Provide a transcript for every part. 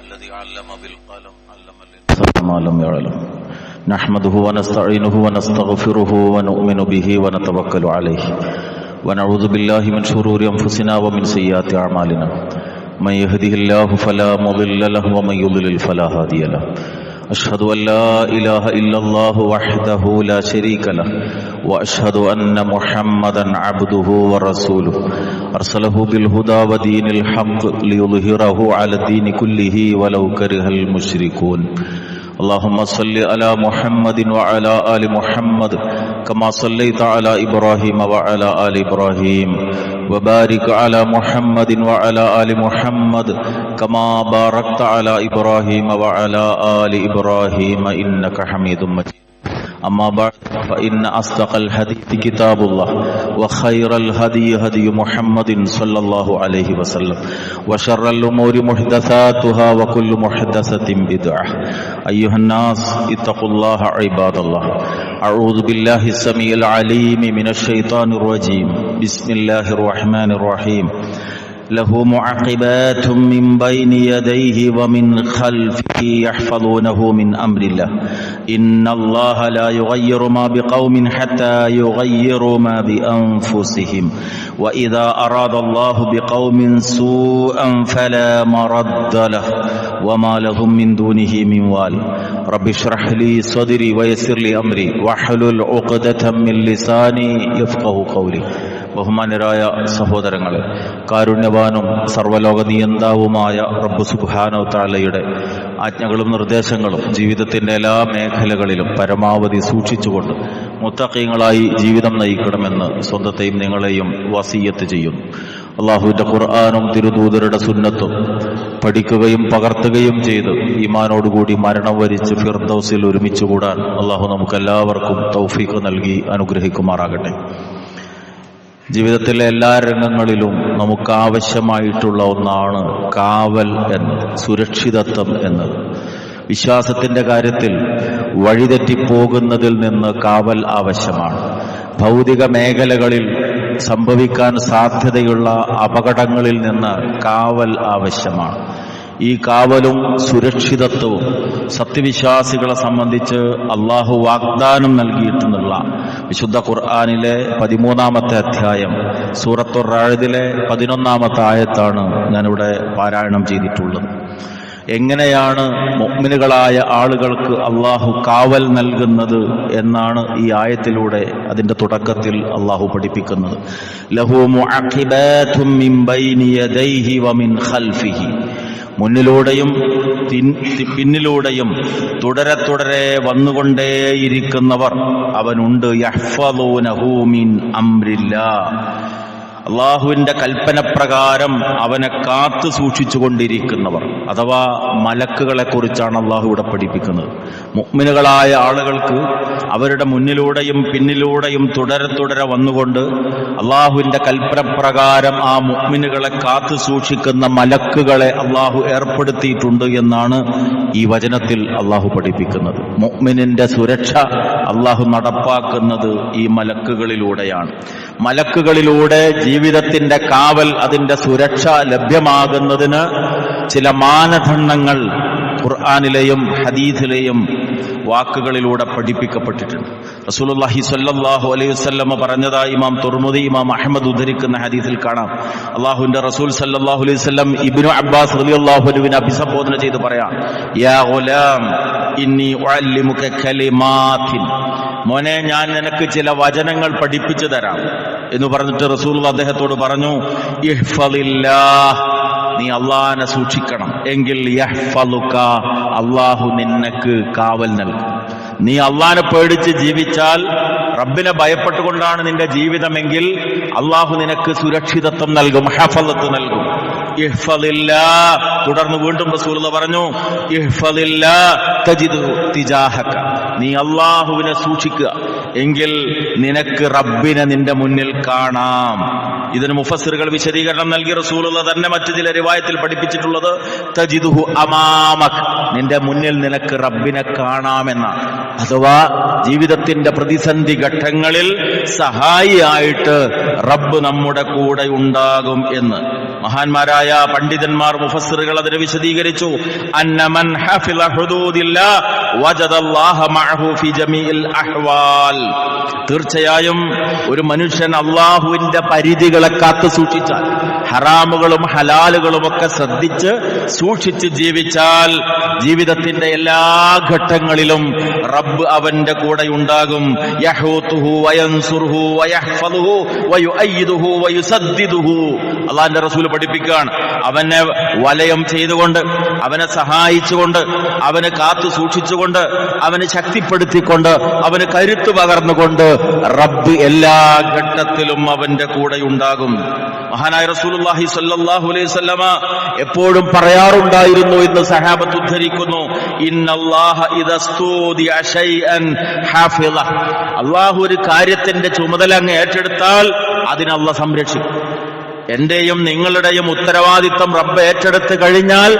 الذي علم بالقلم علم الإنسان ما لم يعلم نحمده ونستعينه ونستغفره ونؤمن به ونتوكل عليه ونعوذ بالله من شرور أنفسنا ومن سيئات أعمالنا من يهده الله فلا مضل له ومن يضلل فلا هادي له أشهد أن لا إله إلا الله وحده لا شريك له وأشهد أن محمدا عبده ورسوله أرسله بالهدى ودين الحق ليظهره على الدين كله ولو كره المشركون اللهم صل على محمد وعلى آل محمد كما صليت على إبراهيم وعلى آل إبراهيم وبارك على محمد وعلى آل محمد كما باركت على إبراهيم وعلى آل إبراهيم إنك حميد مجيد أما بعد فإن أصدق الحديث كتاب الله وخير الهدي هدي محمد صلى الله عليه وسلم وشر الأمور محدثاتها وكل محدثة بدعة أيها الناس اتقوا الله عباد الله أعوذ بالله السميع العليم من الشيطان الرجيم بسم الله الرحمن الرحيم له معقبات من بين يديه ومن خلفه يحفظونه من أمر الله إن الله لا يغير ما بقوم حتى يغيروا ما بأنفسهم وإذا أراد الله بقوم سوءا فلا مرد له وما لهم من دونه من وال رب اشرح لي صدري ويسر لي أمري واحلل عقدة من لساني يفقه قولي ബഹുമാന്യരായ സഹോദരങ്ങളെ, കാരുണ്യവാനും സർവ്വലോക നിയന്താവുമായ റബ്ബ് സുബ്ഹാനഹു തആലയുടെ ആജ്ഞകളും നിർദ്ദേശങ്ങളും ജീവിതത്തിന്റെ എല്ലാ മേഖലകളിലും പരമാവധി സൂക്ഷിച്ചുകൊണ്ട് മുത്തഖീങ്ങളായി ജീവിതം നയിക്കണമെന്ന് സ്വന്തത്തെയും നിങ്ങളെയും വസിയ്യത്ത് ചെയ്യുന്നു. അള്ളാഹുവിന്റെ ഖുർആനും തിരുദൂതരുടെ സുന്നത്തും പഠിക്കുകയും പകർത്തുകയും ചെയ്ത് ഈമാനോടുകൂടി മരണം വരിച്ച് ഫിർദൗസിൽ ഒരുമിച്ചുകൂടാൻ അള്ളാഹു നമുക്കെല്ലാവർക്കും തൗഫീഖ് നൽകി അനുഗ്രഹിക്കുമാറാകട്ടെ. ജീവിതത്തിലെ എല്ലാ രംഗങ്ങളിലും നമുക്ക് ആവശ്യമായിട്ടുള്ള ഒന്നാണ് കാവൽ എന്നത്, സുരക്ഷിതത്വം എന്നത്. വിശ്വാസത്തിന്റെ കാര്യത്തിൽ വഴിതെറ്റിപ്പോകുന്നതിൽ നിന്ന് കാവൽ ആവശ്യമാണ്. ഭൗതിക മേഖലകളിൽ സംഭവിക്കാൻ സാധ്യതയുള്ള അപകടങ്ങളിൽ നിന്ന് കാവൽ ആവശ്യമാണ്. ഈ കാവലും സുരക്ഷിതത്വവും സത്യവിശ്വാസികളെ സംബന്ധിച്ച് അള്ളാഹു വാഗ്ദാനം നൽകിയിട്ടുള്ള വിശുദ്ധ ഖുർആനിലെ 13-ാമത്തെ അധ്യായം സൂറത്തുർ റഅദിലെ 11-ാമത്തെ ആയത്താണ് ഞാനിവിടെ പാരായണം ചെയ്തിട്ടുള്ളത്. എങ്ങനെയാണ് മുഅ്മിനുകളായ ആളുകൾക്ക് അള്ളാഹു കാവൽ നൽകുന്നത് എന്നാണ് ഈ ആയത്തിലൂടെ അതിന്റെ തുടക്കത്തിൽ അള്ളാഹു പഠിപ്പിക്കുന്നത്. ലഹു മുഅഖിബാതും മിൻ ബൈനി യദൈഹി വമിൻ ഖൽഫിഹി, മുന്നിലൂടെയും പിന്നിലൂടെയും തുടരെ തുടരെ വന്നുകൊണ്ടേയിരിക്കുന്നവർ അവനുണ്ട്. യഹ്ഫളൂനഹു മിൻ അംരില്ലാഹ്, അള്ളാഹുവിന്റെ കൽപ്പനപ്രകാരം അവനെ കാത്തു സൂക്ഷിച്ചുകൊണ്ടിരിക്കുന്നവർ, അഥവാ മലക്കുകളെ കുറിച്ചാണ് അള്ളാഹു ഇവിടെ പഠിപ്പിക്കുന്നത്. മുഅ്മിനുകളായ ആളുകൾക്ക് അവരുടെ മുന്നിലൂടെയും പിന്നിലൂടെയും തുടരെ തുടരെ വന്നുകൊണ്ട് അള്ളാഹുവിന്റെ കൽപ്പനപ്രകാരം ആ മുഅ്മിനുകളെ കാത്തു സൂക്ഷിക്കുന്ന മലക്കുകളെ അള്ളാഹു ഏർപ്പെടുത്തിയിട്ടുണ്ട് എന്നാണ് ഈ വചനത്തിൽ അള്ളാഹു പഠിപ്പിക്കുന്നത്. മുഅ്മിനിന്റെ സുരക്ഷ അള്ളാഹു നടപ്പാക്കുന്നത് ഈ മലക്കുകളിലൂടെയാണ്. മലക്കുകളിലൂടെ ജീവിതത്തിന്റെ കാവൽ, അതിന്റെ സുരക്ഷ ലഭ്യമാകുന്നതിന് ചില മാനദണ്ഡങ്ങൾ ഖുർആനിലെയും ഹദീസിലെയും വാക്കുകളിലൂടെ പഠിപ്പിക്കപ്പെട്ടിട്ടുണ്ട്. റസൂലുള്ളാഹി സ്വല്ലല്ലാഹു അലൈഹി വസല്ലം പറഞ്ഞതായി ഇമാം തുർമുദി, ഇമാം അഹ്മദ് ഉദ്ധരിക്കുന്ന ഹദീസിൽ കാണാം. അല്ലാഹുവിന്റെ റസൂൽ സ്വല്ലല്ലാഹു അലൈഹി വസല്ലം ഇബ്നു അബ്ബാസ് റളിയല്ലാഹു അൻഹുവിനെ അഭിസംബോധന ചെയ്ത് പറയാം, യാ ഗുലാം ഇന്നി ഉഅല്ലിമുക കലിമാത്തിൻ, മോനെ ഞാൻ നിനക്ക് ചില വചനങ്ങൾ പഠിപ്പിച്ചു തരാം എന്ന് പറഞ്ഞിട്ട് റസൂൽ അദ്ദേഹത്തോട് പറഞ്ഞു, ഇഹ്ഫളില്ലാഹ്, നീ അള്ളാഹിനെ സൂക്ഷിക്കണം, എങ്കിൽ യഹ്ഫളുക, അള്ളാഹു നിനക്ക് കാവൽ നൽകും. നീ അള്ളാഹിനെ പേടിച്ച് ജീവിച്ചാൽ, റബ്ബിനെ ഭയപ്പെട്ടുകൊണ്ടാണ് നിന്റെ ജീവിതമെങ്കിൽ അള്ളാഹു നിനക്ക് സുരക്ഷിതത്വം നൽകും, ഹഫളത്ത് നൽകും. ഇഹ്ഫളില്ലാഹ്, തുടർന്ന് വീണ്ടും റസൂലുള്ളാഹി പറഞ്ഞു, ഇഹ്ഫളില്ലാഹ് തജിദു തിജാഹക, നീ അള്ളാഹുവിനെ സൂക്ഷിക്കുക, എങ്കിൽ നിനക്ക് റബ്ബിനെ നിന്റെ മുന്നിൽ കാണാം. ഇതിന് മുഫസ്സിറുകൾ വിശദീകരണം നൽകി. റസൂലുള്ളാഹി തന്നെ മറ്റു ചില റിവായത്തിൽ പഠിപ്പിച്ചിട്ടുള്ളത് തജിദുഹു അമാമക്, നിന്റെ മുന്നിൽ നിനക്ക് റബ്ബിനെ കാണാമെന്നാണ്. അഥവാ ജീവിതത്തിന്റെ പ്രതിസന്ധി ഘട്ടങ്ങളിൽ സഹായിയായിട്ട് റബ്ബ് നമ്മുടെ കൂടെ ഉണ്ടാകും എന്ന് മഹാന്മാരായ പണ്ഡിതന്മാർ മുഫസ്സിറുകൾ അതിനെ വിശദീകരിച്ചു. അന്ന മൻ ഹഫിള ഹുദൂദില്ലാ വജദല്ലാഹ മഅഹു ഫി ജമീഇൽ അഹ്വാൽ. തീർച്ചയായും ഒരു മനുഷ്യൻ അള്ളാഹുവിന്റെ പരിധികളെ കാത്തു സൂക്ഷിച്ചാൽ, ഹറാമുകളും ഹലാലുകളും ഒക്കെ ശ്രദ്ധിച്ച് സൂക്ഷിച്ച് ജീവിച്ചാൽ ജീവിതത്തിന്റെ എല്ലാ ഘട്ടങ്ങളിലും റബ്ബ് അവന്റെ കൂടെ ഉണ്ടാകും. യഹൂതുഹു വയൻസുറുഹു വയഹ്ഫദുഹു വയുഅയ്യിദുഹു വയുസദ്ദിദുഹു. അല്ലാഹുവിന്റെ റസൂൽ പഠിപ്പിക്കുകയാണ്, അവനെ വലയം ചെയ്തുകൊണ്ട്, അവനെ സഹായിച്ചുകൊണ്ട്, അവന് കാത്തു സൂക്ഷിച്ചുകൊണ്ട്, അവന് ശക്തിപ്പെടുത്തിക്കൊണ്ട്, അവന് കരുത്തു പകർന്നുകൊണ്ട് റബ്ബ് എല്ലാ ഘട്ടത്തിലും അവന്റെ കൂടെ ഉണ്ടാകും. മഹാനായ റസൂലുള്ളാഹി സ്വല്ലല്ലാഹു അലൈഹി വസല്ലമ എപ്പോഴും പറയാറുണ്ടായിരുന്നു എന്ന് സഹാബത്ത് ഉദ്ധരിക്കുന്നു, ഇന്നല്ലാഹ ഇദസ്തൂദിഅ ശൈഅൻ ഹാഫിള. അല്ലാഹു ഒരു കാര്യത്തിന്റെ ചുമതല അങ്ങ് ഏറ്റെടുത്താൽ അതിനെ അല്ലാഹു സംരക്ഷിക്കും. എന്റെയും നിങ്ങളുടെയും ഉത്തരവാദിത്വം റബ്ബ് ഏറ്റെടുത്ത് കഴിഞ്ഞാൽ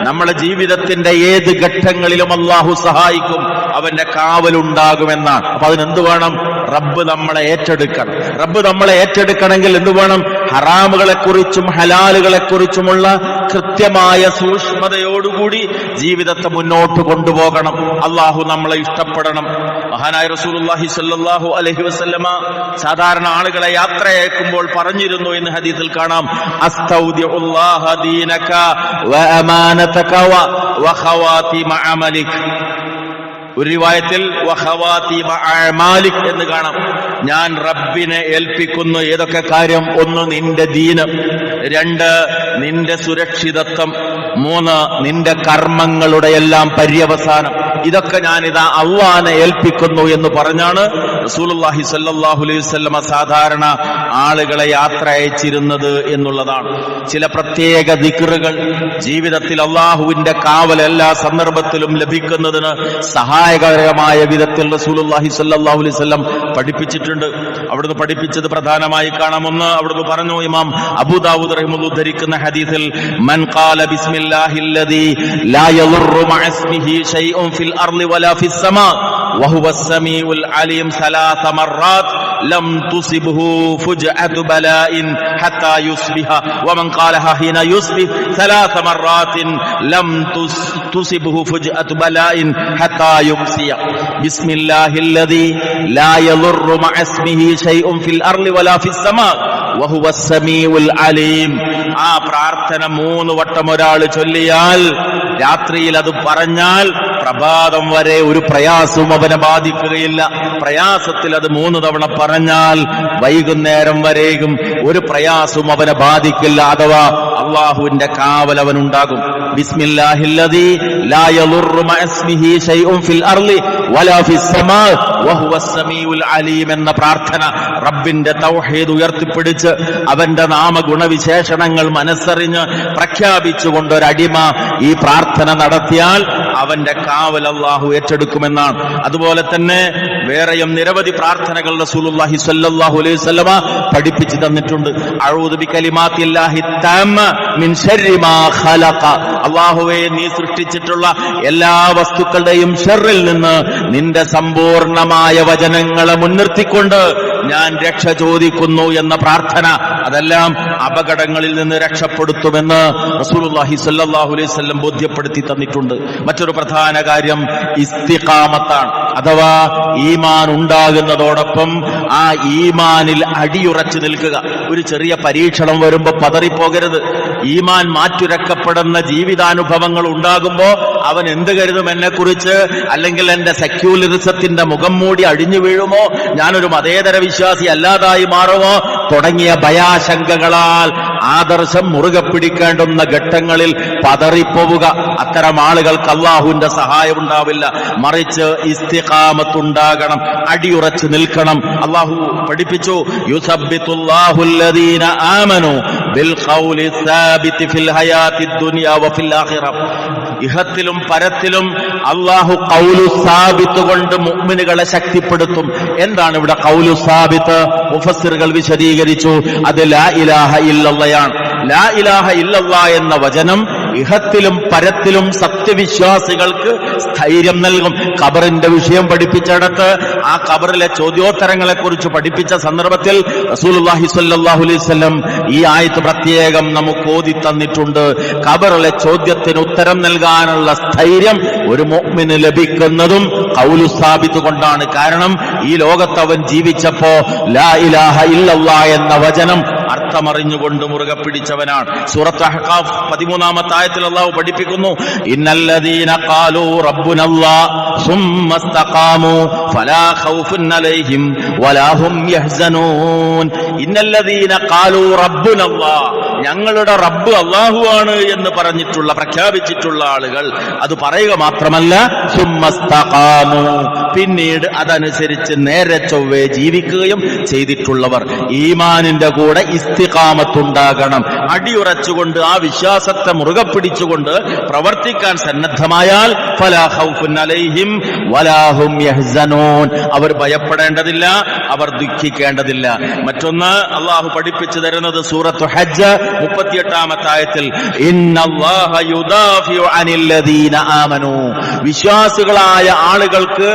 നമ്മളെ ജീവിതത്തിന്റെ ഏത് ഘട്ടങ്ങളിലും അല്ലാഹു സഹായിക്കും, അവന്റെ കാവലുണ്ടാകുമെന്നാണ്. അപ്പൊ അതിനെന്ത് വേണം? റബ്ബ് നമ്മളെ ഏറ്റെടുക്കണം. റബ്ബ് നമ്മളെ ഏറ്റെടുക്കണമെങ്കിൽ എന്ത് വേണം? ഹറാമുകളെക്കുറിച്ചും ഹലാലുകളെക്കുറിച്ചുമുള്ള കൃത്യമായ സൂക്ഷ്മതയോടുകൂടി ജീവിതത്തെ മുന്നോട്ട് കൊണ്ടുപോകണം. അള്ളാഹു നമ്മളെ ഇഷ്ടപ്പെടണം. മഹാനായ റസൂലുള്ളാഹി സ്വല്ലല്ലാഹു അലൈഹി വസല്ലമ സാധാരണ ആളുകളെ യാത്രയയക്കുമ്പോൾ പറഞ്ഞിരുന്നു എന്ന് ഹദീസിൽ കാണാം, അസ്തൗദിഉല്ലാഹ ദീനക വഅമാനതക വഖവാതിമ അമലിക്. ഒരു റിവായത്തിൽ വഖവാതിമ അഅമാലിക് എന്ന് കാണാം. ഞാൻ റബ്ബിനെ ഏൽപ്പിക്കുന്നു ഏതൊക്കെ കാര്യം? ഒന്ന്, നിന്റെ ദീന്; രണ്ട്, നിന്റെ സുരക്ഷിതത്വം; മൂന്ന്, നിന്റെ കർമ്മങ്ങളുടെ എല്ലാം പര്യവസാനം. ഇതൊക്കെ ഞാനിതാ അള്ളാനെ ഏൽപ്പിക്കുന്നു എന്ന് പറഞ്ഞാണ് റസൂലുള്ളാഹി സ്വല്ലല്ലാഹു അലൈഹി വസല്ലമ സാധാരണ ആളുകളെ യാത്ര അയച്ചിരുന്നത് എന്നുള്ളതാണ്. ചില പ്രത്യേക ദിക്റുകൾ ജീവിതത്തിൽ അള്ളാഹുവിന്റെ കാവൽ എല്ലാ സന്ദർഭത്തിലും ലഭിക്കുന്നതിന് സഹായകരമായ വിധത്തിൽ റസൂലുള്ളാഹി സ്വല്ലല്ലാഹു അലൈഹി വസല്ലം പഠിപ്പിച്ചിട്ടുണ്ട്. അവിടുന്ന് പഠിപ്പിച്ചത് പ്രധാനമായി കാണാം. ഒന്ന്, അവിടുന്ന് പറഞ്ഞു, ഇമാം അബൂ ദാവൂദ് റഹിമഹുല്ലാഹ് ഉദ്ധരിക്കുന്ന ഹദീസിൽ, മൻ ഖാല ബിസ്മില്ലാഹില്ലദീ ലാ യളുറു മഅ ഇസ്മിഹി ശൈഉൻ ഫിൽ അർളി വലാ ഫിസ് സമാ വഹുവ സമീഉൽ അലീം സലാസ മർറാത്ത് ലം തുസിബ്ഹു ഫുജ്അതു ബലാഇൻ ഹത്താ യുസ്ബിഹ വമൻ ഖാലഹ ഹീന യുസ്ബിഹ് സലാസ മർറാത്തിൻ ലം തുസിബ്ഹു ഫുജ്അതു ബലാഇൻ ഹത്താ യുംസിയ. ബിസ്മില്ലാഹില്ലദീ ലാ യളുറു മഅ ഇസ്മിഹി ശൈഉൻ ഫിൽ അർളി വലാ ഫിസ് സമാ വഹുവ സമീഉൽ അലീം. ആ പ്രാർത്ഥന 3 വട്ടം ഒരാൾ ചൊല്ലിയാൽ, രാത്രിയിൽ അത് പറഞ്ഞാൽ പ്രഭാതം വരെ ഒരു പ്രയാസവും അവനെ ബാധിക്കുകയില്ല. പ്രയാസത്തിൽ അത് 3 തവണ പറഞ്ഞാൽ വൈകുന്നേരം വരെയും ഒരു പ്രയാസവും അവനെ ബാധിക്കില്ല. അഥവാ അള്ളാഹുവിന്റെ കാവൽ അവനുണ്ടാകും. ബിസ്മില്ലാഹില്ലദീ ലാ യളുറു മഅ ഇസ്മിഹി ശൈഉൻ ഫിൽ അർളി വലാ ഫിസ് സമാ വഹുവ സമീഉൽ അലീം എന്ന പ്രാർത്ഥന റബ്ബിന്റെ തൗഹീദ് ഉയർത്തിപ്പിടിച്ച് അവന്റെ നാമഗുണവിശേഷണങ്ങൾ മനസ്സറിഞ്ഞ് പ്രഖ്യാപിച്ചുകൊണ്ട് ഒരടിമ ഈ പ്രാർത്ഥന നടത്തിയാൽ അവന്റെ കാവൽ അല്ലാഹു ഏറ്റെടുക്കുമെന്നാണ്. അതുപോലെ തന്നെ വേറെയും നിരവധി പ്രാർത്ഥനകൾ റസൂലുള്ളാഹി സ്വല്ലല്ലാഹു അലൈഹി വസല്ലമ പഠിപ്പിച്ചു തന്നിട്ടുണ്ട്. അഊദു ബികലിമാത്തില്ലാഹി തമ്മ മിൻ ശർരി മാ ഖലഖ. അല്ലാഹുവേ, നീ സൃഷ്ടിച്ചിട്ടുള്ള എല്ലാ വസ്തുക്കളുടെയും ഷർറിൽ നിന്ന് നിന്റെ സമ്പൂർണമായ വചനങ്ങളെ മുൻനിർത്തിക്കൊണ്ട് ഞാൻ രക്ഷ ചോദിക്കുന്നു എന്ന പ്രാർത്ഥന, അതെല്ലാം അപകടങ്ങളിൽ നിന്ന് രക്ഷപ്പെടുത്തുമെന്ന് റസൂലുള്ളാഹി സ്വല്ലല്ലാഹു അലൈഹി വസല്ലം ബോധ്യപ്പെടുത്തി തന്നിട്ടുണ്ട്. മറ്റൊരു പ്രധാന കാര്യം ഇസ്തിഖാമത്താണ്. അഥവാ ഈമാൻ ഉണ്ടാകുന്നതോടൊപ്പം ആ ഈമാനിൽ അടിയുറച്ചു നിൽക്കുക. ഒരു ചെറിയ പരീക്ഷണം വരുമ്പോ പതറിപ്പോകരുത്. ഈമാൻ മാറ്റുരക്കപ്പെടുന്ന ജീവിതാനുഭവങ്ങൾ ഉണ്ടാകുമ്പോ അവൻ എന്ത് കരുതും എന്നെക്കുറിച്ച്? അല്ലെങ്കിൽ എന്റെ സെക്യുലറിസത്തിന്റെ മുഖം മൂടി അടിഞ്ഞു വീഴുമോ? ഞാനൊരു മതേതര വിശ്വാസി അല്ലാതായി മാറുമോ? തുടങ്ങിയ ഭയാശങ്കകളാൽ ആദർശം മുറുകെ പിടിക്കേണ്ടുന്ന ഘട്ടങ്ങളിൽ പതറിപ്പോവുക. അത്തരം ആളുകൾക്ക് അള്ളാഹുവിന്റെ സഹായം ഉണ്ടാവില്ല. മറിച്ച് ഇസ്തിഖാമത്തുണ്ടാകണം, അടിയുറച്ചു നിൽക്കണം. അള്ളാഹു പഠിപ്പിച്ചു, യുസബ്ബിതുല്ലാഹുല്ലദീന ആമനു ബിൽ ഖൗലി സാബിതി ഫിൽ ഹയാത്തി ദുനിയ വഫിൽ ആഖിറ. ഇഹത്തിലും പരത്തിലും അല്ലാഹു ഖൗലു സാബിത്ത് കൊണ്ട് മുഅ്മിനുകളെ ശക്തിപ്പെടുത്തും. എന്താണ് ഇവിടെ ഖൗലു സാബിത്ത്? മുഫസ്സിറുകൾ വിശദീകരിച്ചു, അത് ലാ ഇലാഹ ഇല്ലല്ലാഹ്. ലാ ഇലാഹ ഇല്ലല്ലാഹ് എന്ന വചനം ഇഹത്തിലും പരത്തിലും സത്യവിശ്വാസികൾക്ക് സ്ഥൈര്യം നൽകും. ഖബറിന്റെ വിഷയം പഠിപ്പിച്ചിടത്ത് ആ ഖബറിലെ ചോദ്യോത്തരങ്ങളെ കുറിച്ച് പഠിപ്പിച്ച സന്ദർഭത്തിൽ റസൂലുള്ളാഹി സ്വല്ലല്ലാഹു അലൈഹി വസല്ലം ഈ ആയത്ത് പ്രത്യേകം നമുക്ക് ഓതി തന്നിട്ടുണ്ട്. ഖബറിലെ ചോദ്യത്തിന് ഉത്തരം നൽകാനുള്ള സ്ഥൈര്യം ഒരു മുഅ്മിന് ലഭിക്കുന്നതും ഖൗലു സാബിത്ത് കൊണ്ടാണ്. കാരണം ഈ ലോകത്ത് അവൻ ജീവിച്ചപ്പോ ലാ ഇലാഹ ഇല്ലല്ലാഹ് എന്ന വചനം അർത്ഥമറിഞ്ഞുകൊണ്ട് മുറുകെ പിടിച്ചവനാണ്. സൂറത്ത് അഹ്ഖാഫ് 13-ാമത്തെ ആയത്തിൽ അല്ലാഹു പഠിപ്പിക്കുന്നു, ഇന്നല്ലദീന ഖാലൂ റബ്ബുനല്ലാഹ് സുമ്മ ഇസ്തഖാമൂ ഫലാ ഖൗഫുൻ അലൈഹിം വലാ ഹും യഹ്സനൂൻ. ഇന്നല്ലദീന ഖാലൂ റബ്ബുനല്ലാഹ്, ഞങ്ങളുടെ റബ്ബ് അല്ലാഹുവാണ് എന്ന് പറഞ്ഞിട്ടുള്ള പ്രഖ്യാപിച്ചിട്ടുള്ള ആളുകൾ, അത് പറയുക മാത്രമല്ല സുമ്മ ഇസ്തഖാമൂ, പിന്നീട് അതനുസരിച്ച് നേരെ ചൊവ്വേ ജീവിക്കുകയും ചെയ്തിട്ടുള്ളവർ. ഈമാനിന്റെ കൂടെ ഇസ്തിഖാമത്തുണ്ടാകണം. അടിയുറച്ചുകൊണ്ട് ആ വിശ്വാസത്തെ മുറുകെ പിടിച്ചുകൊണ്ട് പ്രവർത്തിക്കാൻ സന്നദ്ധമായാൽ ഫലാ ഖൗഫുൻ അലൈഹിം വലാ ഹും യഹ്സനൂൻ, അവർ ഭയപ്പെടേണ്ടതില്ല, അവർ ദുഃഖിക്കേണ്ടതില്ല. മറ്റൊന്ന് അല്ലാഹു പഠിപ്പിച്ചു തരുന്നത് സൂറത്ത് ഹജ്ജ് 38-ാമത്തെ ആയത്തിൽ, ഇന്നല്ലാഹ യുദാഫിഉ അനില്ലദീന ആമനൂ, വിശ്വാസികളായ ആളുകൾക്ക്